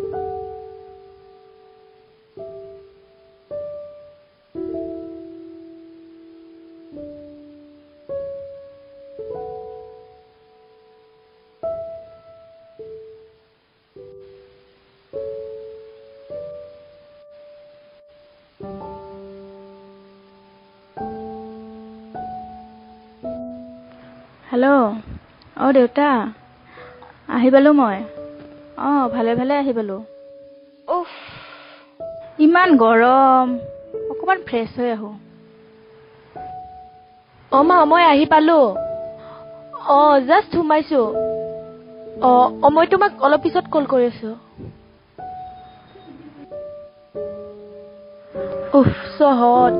Hello देउता আহিবালো মই ভালে ভালে আহিবালো উফ ইমান গৰম অকমান ফ্ৰেশ হৈ আহো মা মই আহি পালো জাস্ট সোমাইছো মই তোমাক অলপ পিছত কল কৰি আছো উফ সহত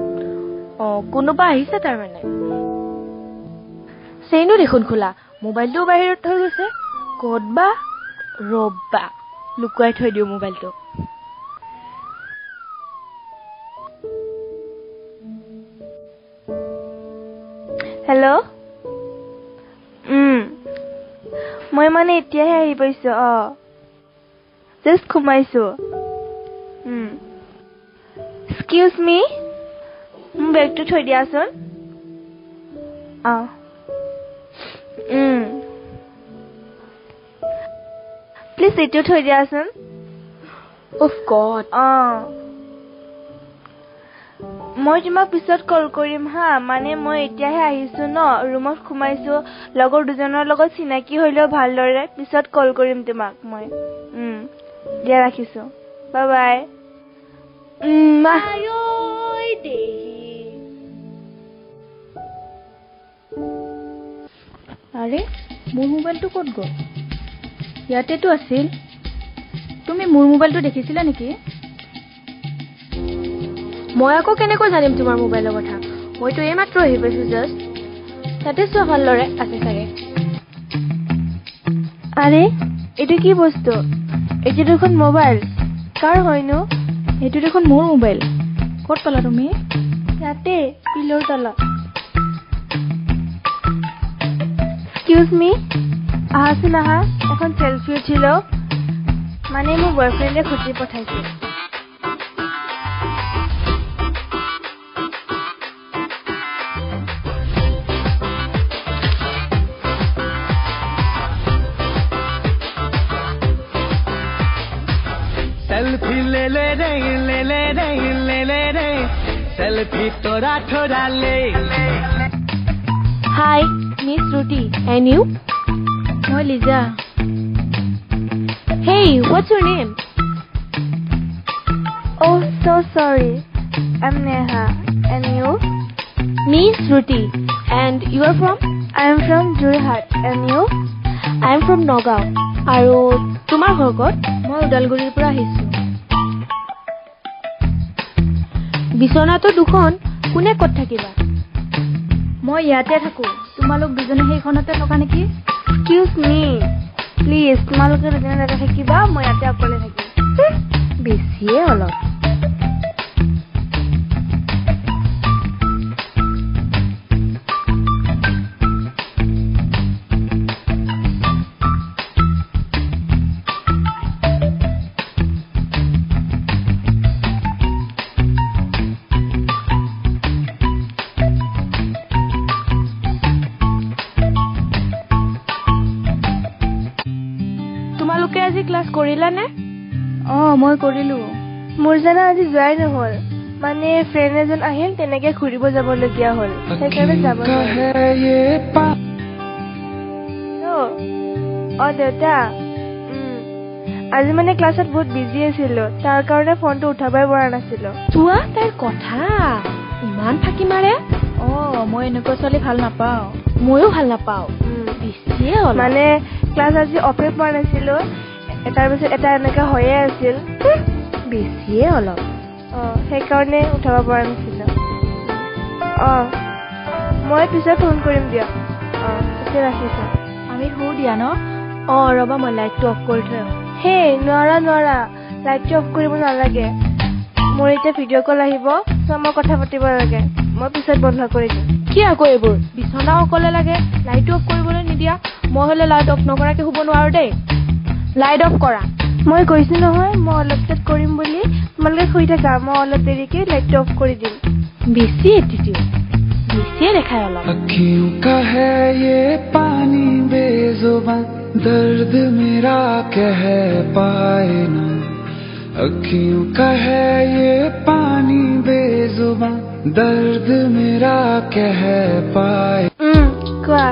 কোনোবা আহিছে তাৰ মানে চেইনো দেখোন খোলা মোবাইলটো বাহিৰত থৈ গৈছে ক'তবা ৰব্বা লুকুৱাই থৈ দিও মোবাইলটো হেল্ল' মই মানে এতিয়াহে আহি পাইছো জাস্ট ঘুমাইছো এক্সকিউজ মি বেগটো থৈ দিয়াচোন প্লিজ এইটো থৈ দিয়াচোন অফ গড মই তোমাক পিছত কল কৰিম হা মানে মই এতিয়াহে আহিছো ন ৰুমত সোমাইছো লগৰ দুজনৰ লগত চিনাকি হইলো ভালদৰে পিছত কল কৰিম তোমাক মই দিয়া ৰাখিছো বাই বাই আয়ৈ দেহি আৰে মোৰ মোবাইলটো ক'ত গ'ল ইয়াতেটো আছিল তুমি মোৰ মোবাইলটো দেখিছিলা নেকি মই আকৌ কেনেকৈ জানিম তোমাৰ মোবাইলৰ কথা মইতো এইমাত্ৰ আহি পাইছো জাস্ট তাতে চোৱা ভালদৰে আছে চাগে আৰে এটা কি বস্তু এটা দেখোন মোবাইল কাৰ হয়নো এইটো দেখোন মোৰ মোবাইল ক'ত পালা তুমি ইয়াতে পিলৰ তলত এক্সকিউজ মি আহাচোন আহা এখন সেলফি উঠিল মানে মোৰ বয়ফ্ৰেণ্ডে খুঁজি পঠাইছে सेल्फी ले ले रे ले ले रे ले ले रे सेल्फी तोरा थोड़ा ले hi miss Ruti and you moi Lisa hey what's your name oh so sorry I'm Neha and you miss Ruti and you are from I am from Jorhat and you I am from Nagaon আৰু তোমাৰ ঘৰ ক'ত মই উদালগুৰিৰ পৰা আহিছো বিছনাটো দুখন কোনে ক'ত থাকিবা মই ইয়াতে থাকো তোমালোক দুজনে সেইখনতে থকা নেকি এক্সকিউজ মি প্লিজ তোমালোকে দুজনে ইয়াতে থাকিবা মই ইয়াতে অকলে থাকিম বেছিয়ে অলপ ক্লাস কৰিলা নে মই কৰিলো মোৰ জানা আজি যোৱাই নহল মানে ফ্ৰেণ্ড এজন আহিল তেনেকে ঘুৰিব যাব লগিয়া হল সেইকাৰণে যাব দেউতা আজি মানে ক্লাছত বহুত বিজি আছিলো তাৰ কাৰণে ফোনটো উঠাবই পৰা নাছিলো চোৱা তাইৰ কথা ইমান ফাকি মাৰে মই এনেকুৱা ছোৱালী ভাল নাপাওঁ ময়ো ভাল নাপাওঁ বেছিয়ে হ'ল মানে ক্লাছ আজি অফে পোৱা নাছিলো এটাৰ পিছত এটা এনেকা হৈয়ে আছিল বেছিয়ে অলপ সেইকাৰণে উঠাব পৰা নাছিলো মই পিছত ফোন কৰিম দিয়া এতিয়া ৰাখিছো আমি শু দিয়া ন ৰবা মই লাইটটো অফ কৰি থৈ হে নোৱাৰা লাইটটো অফ কৰিব নালাগে মোৰ এতিয়া ভিডিঅ' কল আহিব চ' মই কথা পাতিব লাগে মই পিছত বন্ধ কৰি দিম কি আকৌ এইবোৰ বিছনা অকলে লাগে লাইটটো অফ কৰিবলৈ নিদিয়া মই হলে লাইট অফ নকৰাকে শুব নোৱাৰো দেই লাইট অফ কৰা মই কৈছো নহয় মই অলপ পিছত কৰিম বুলি তোমালোকে শুই থাকা মই অলপ দেৰিকে লাইট অফ কৰি দিম বেছি এটিটিউড বেছি দেখায় অলপ अखियों का है ये पानी बेजुबान दर्द मेरा कह पाए ना अखियों का है ये पानी बेजुबान दर्द मेरा कह पाए কোৱা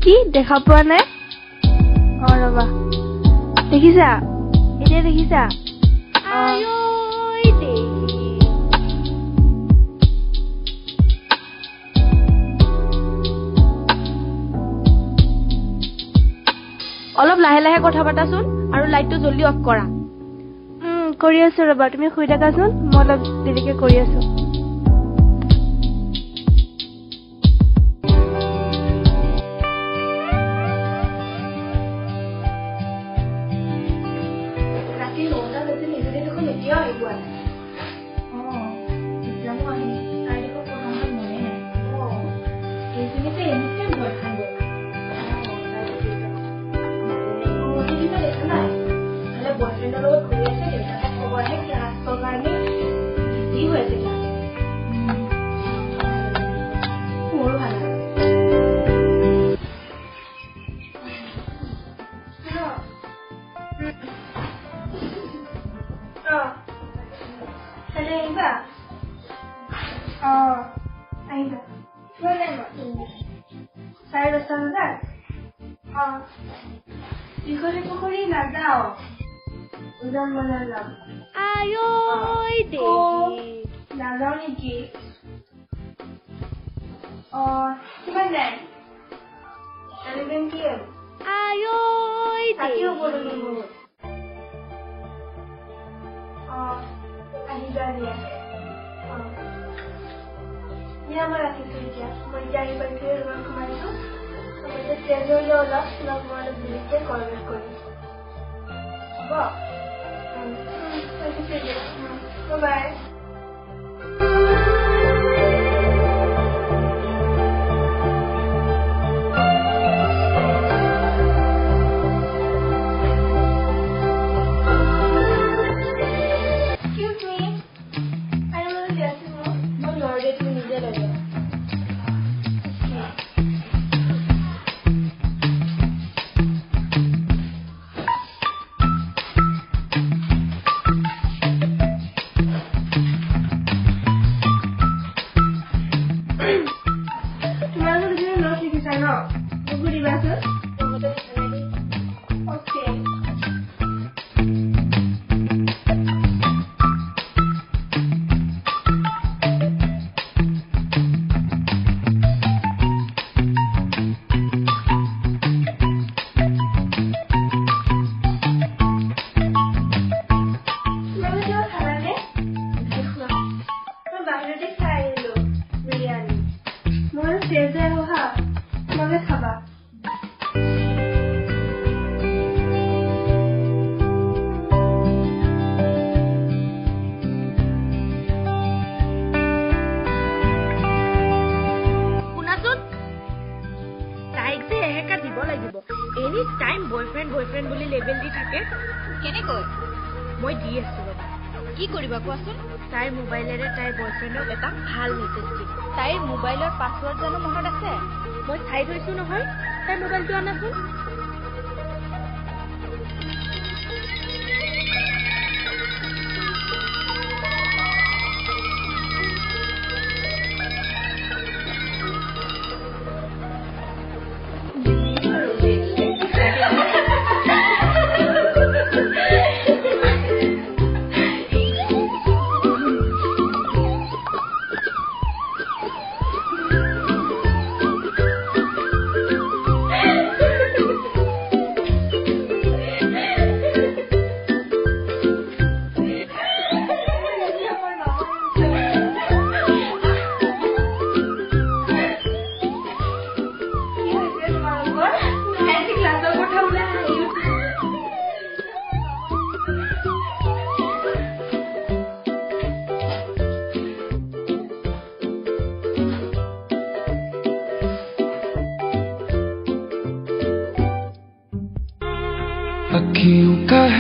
কি দেখা পোৱা নাই ৰবা দেখিছা এতিয়া দেখিছা অলপ লাহে লাহে কথা পাতাচোন আৰু লাইটটো জলদি অফ কৰা কৰি আছো ৰবা তুমি শুই থাকাচোন মই অলপ দেৰিকে কৰি আছো Bye. তাইৰ মোবাইলেৰে তাইৰ বয়ফ্ৰেণ্ডক এটা ভাল মেছেজ দিম তাইৰ মোবাইলৰ পাছৱৰ্ড জানো মনত আছে মই চাই থৈছো নহয় তাইৰ মোবাইলটো আনাচোন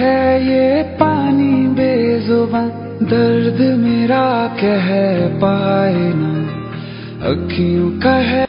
है ये पानी बेजुबान दर्द मेरा कह पाए ना अखियों का है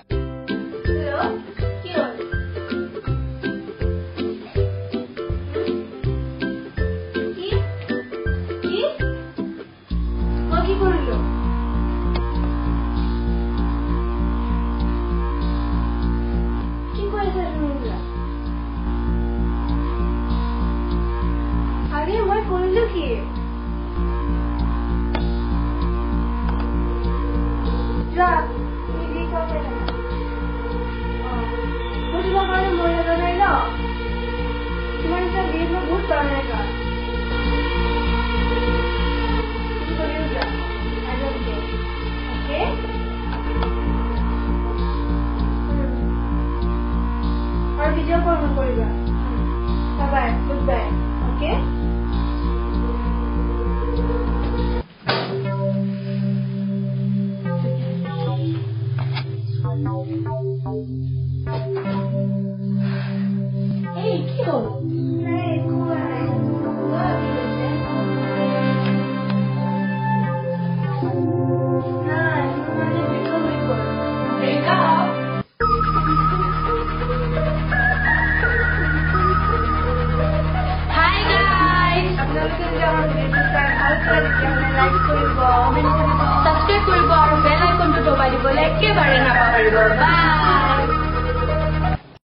subscribe কৰিব আৰু বেল আইকনটো দবাই দিবলৈ একেবাৰে নাপাহৰিব। বাই।